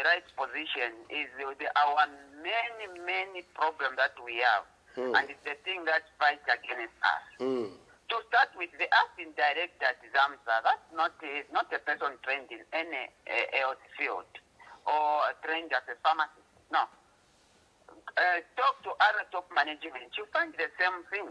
right position is our many problems that we have, and it's the thing that fights against us. To start with, the acting director at Zamsa, that's not a person trained in any health field or trained as a pharmacist. No. Talk to other top management, you find the same thing.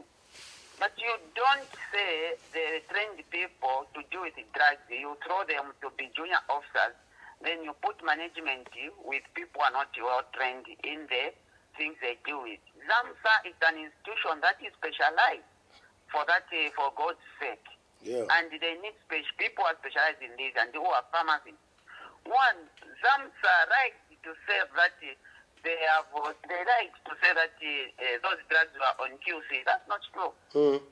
But you don't say the trained people to do with drugs, you throw them to be junior officers, then you put management with people who are not well trained in the things they do with. Zamsa is an institution that is specialized for that, for God's sake. Yeah. And they need people who are specialized in this and who are pharmacists. One, Zamsa likes to say that they like to say that those drugs were on QC. That's not true. QC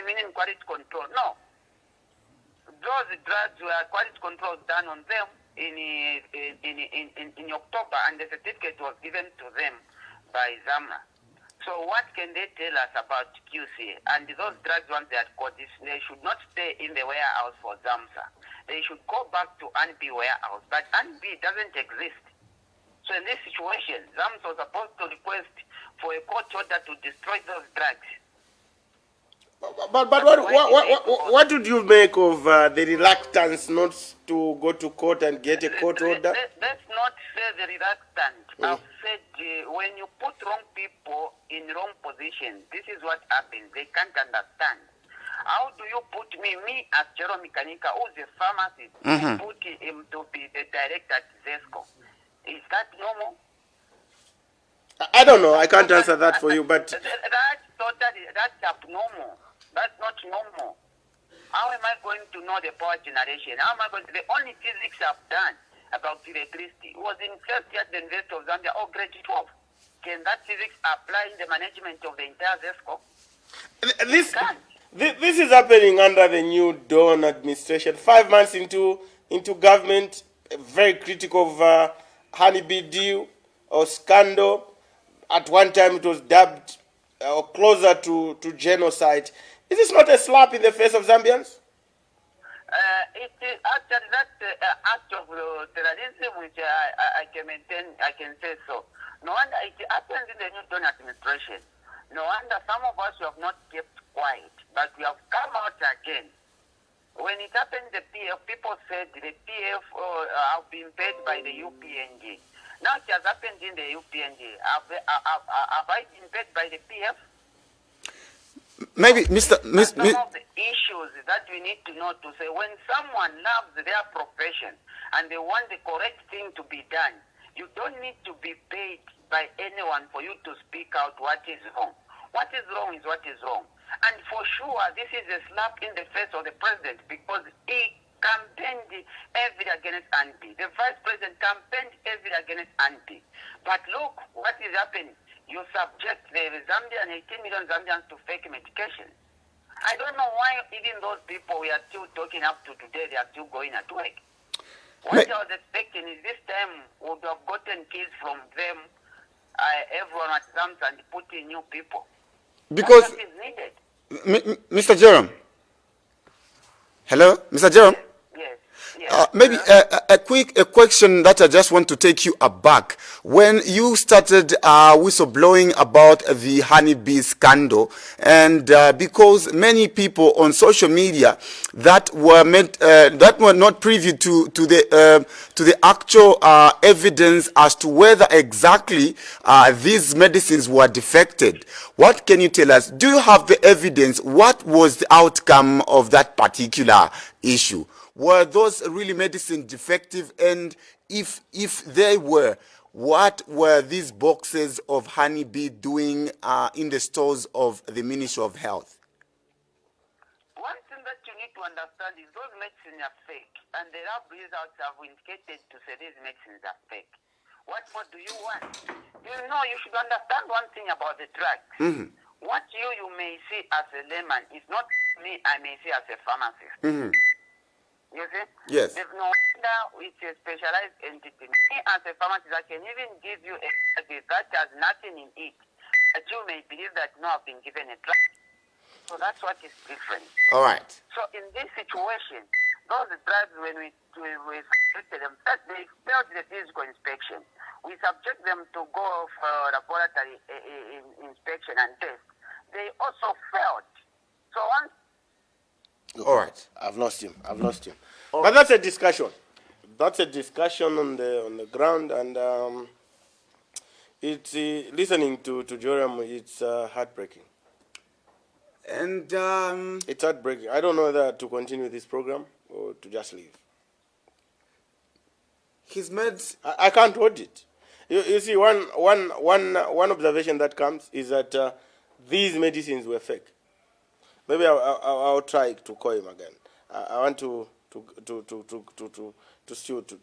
meaning quality control. No. Those drugs were quality control done on them in October, and the certificate was given to them by Zamsa. So what can they tell us about QC? And those drugs, once they are caught, they should not stay in the warehouse for Zamsa. They should go back to honeybee warehouse. But honeybee doesn't exist. So in this situation, Zamsa was supposed to request for a court order to destroy those drugs. But what did you make of the reluctance not to go to court and get a court order? Let's not say the reluctant. I've said when you put wrong people in wrong position, this is what happens. They can't understand. How do you put me as Jerome Kanyika, who's a pharmacist, put him to be the director at ZESCO? Is that normal? I don't know. I can't answer that for you, but that's abnormal. That's not normal. How am I going to know the power generation? How am I going to? The only physics I've done about electricity was in first year at the University of Zambia or grade 12. Can that physics apply in the management of the entire ZESCO? This is happening under the new Dawn administration. 5 months into government, very critical of honeybee deal or scandal. At one time it was dubbed or closer to genocide. Is this not a slap in the face of Zambians? It is actually that act of terrorism which I can maintain, I can say so. No wonder it happens in the new Dawn administration. No wonder some of us have not kept quiet, but we have come out again. When it happened, the PF, people said the PF have been paid by the UPNG. Now it has happened in the UPNG. Have I been paid by the PF? Maybe, some of the issues that we need to know to say, when someone loves their profession and they want the correct thing to be done, you don't need to be paid by anyone for you to speak out what is wrong. What is wrong is what is wrong. And for sure, this is a slap in the face of the president because he campaigned heavily against anti. The vice president campaigned heavily against anti. But look, what is happening? You subject the Zambian, 18 million Zambians to fake medication. I don't know why even those people we are still talking up to today, they are still going at work. What I was expecting is this time we would have gotten keys from them, everyone at Zamsa, and put in new people. Because that is needed. Mr. Jerome. Hello, Mr. Jerome. Yes. Maybe a question that I just want to take you aback. When you started whistleblowing about the honeybee scandal, and because many people on social media that were not privy to the actual evidence as to whether exactly these medicines were defected, what can you tell us? Do you have the evidence? What was the outcome of that particular issue? Were those really medicine defective? And if they were, what were these boxes of honeybee doing in the stores of the Ministry of Health? One thing that you need to understand is those medicines are fake, and the lab results have indicated to say these medicines are fake. What more do you want? You should understand one thing about the drugs. What you may see as a layman is not me I may see as a pharmacist. You see? Yes. There's no wonder it's a specialized entity. Me as a pharmacist, I can even give you a drug that has nothing in it, but you may believe that no, I've been given a drug. So that's what is different. All right. So in this situation, Those drugs, when we subjected them, first they failed the physical inspection. We subject them to go for laboratory inspection and test. They also failed. So once. All right. I've lost him. But that's a discussion. That's a discussion on the ground, and it's listening to Jerome. It's heartbreaking. And It's heartbreaking. I don't know whether to continue this program or to just leave. he's made. I can't hold it. You see, one observation that comes is that these medicines were fake. Maybe I'll try to call him again. I want to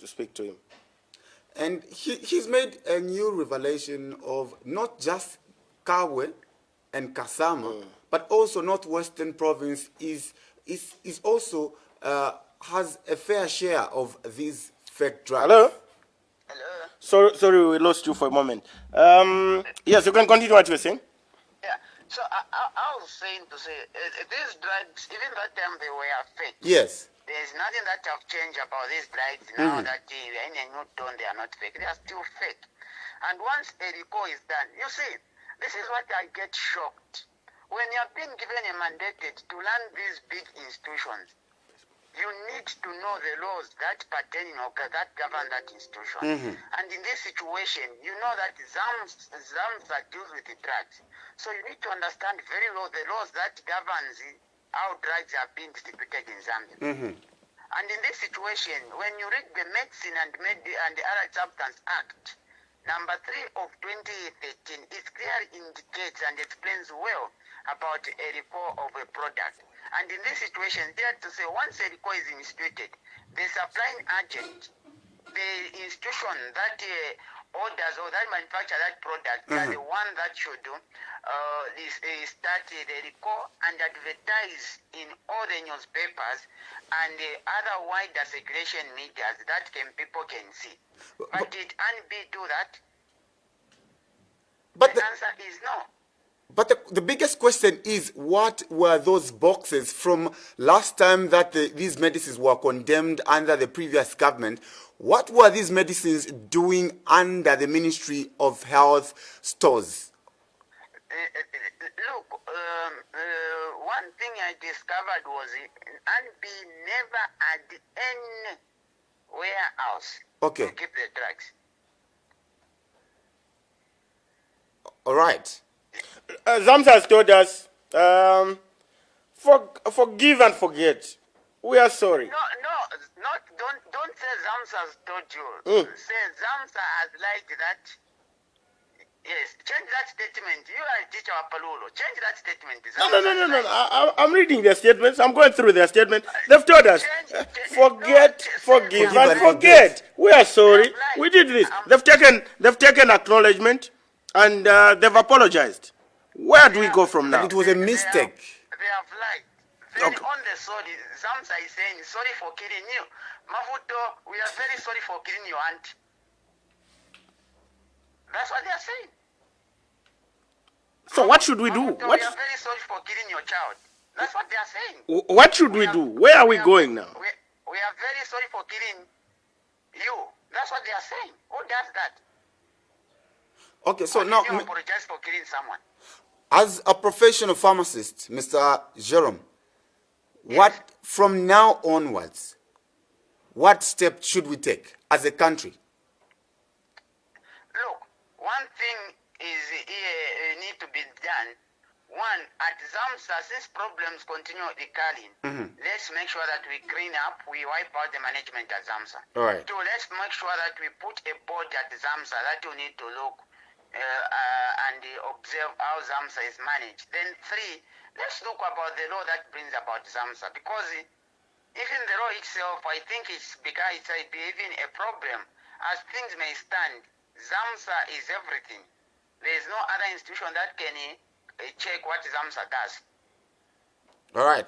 speak to him. And he's made a new revelation of not just Kawe and Kasama, but also Northwestern Province is also has a fair share of these fake drugs. Hello? Hello? Sorry, we lost you for a moment. Yes, you can continue what you were saying. Yeah. So I was saying to say, these drugs, even that time they were fake. Yes. There's nothing that have changed about these drugs now that we are in a new tone, they are not fake. They are still fake. And once a recall is done, you see, this is what I get shocked. When you have been given a mandate to run these big institutions, you need to know the laws that pertain or that govern that institution. And in this situation, you know that Zamsa deals with the drugs. So you need to understand very well the laws that governs how drugs are being distributed in Zambia. And in this situation, when you read the Medicine and the Allied Substance Act, number 3 of 2013, it clearly indicates and explains well about a recall of a product. And in this situation, they have to say once a recall is instituted, the supplying agent, the institution that orders or that manufacture that product, are the one that should start the recall and advertise in all the newspapers and other wider circulation medias that people can see. But did honeybee do that? But the answer is no. But the biggest question is, what were those boxes from last time that these medicines were condemned under the previous government? What were these medicines doing under the Ministry of Health stores? Look, one thing I discovered was honeybee never had anywhere else to keep the drugs. All right. Zamsa has told us, forgive and forget. We are sorry. Don't say Zamsa has told you. Say Zamsa has liked that. Yes, change that statement. You are a teacher of Palulu. Change that statement. No. I'm reading their statements. I'm going through their statements. They've told us, forgive and forget. We are sorry. We did this. They've taken acknowledgement and they've apologized. Where do we go from now? It was a mistake. They have lied. Then on the sorry, Zamsa is saying, sorry for killing you. Mavuto, we are very sorry for killing your aunt. That's what they are saying. So what should we do? Mavuto, we are very sorry for killing your child. That's what they are saying. What should we do? Where are we going now? We are very sorry for killing you. That's what they are saying. Who does that? Okay, so now now, you apologize for killing someone. As a professional pharmacist, Mr. Jerome, what from now onwards, what steps should we take as a country? Look, one thing is need to be done. One, at Zamsa, since problems continue recurring, let's make sure that we clean up, we wipe out the management at Zamsa. All right. 2, let's make sure that we put a board at Zamsa that you need to look and observe how Zamsa is managed. Then 3, let's look about the law that brings about Zamsa, because even the law itself, I think it's even a problem. As things may stand, Zamsa is everything. There is no other institution that can check what Zamsa does. All right.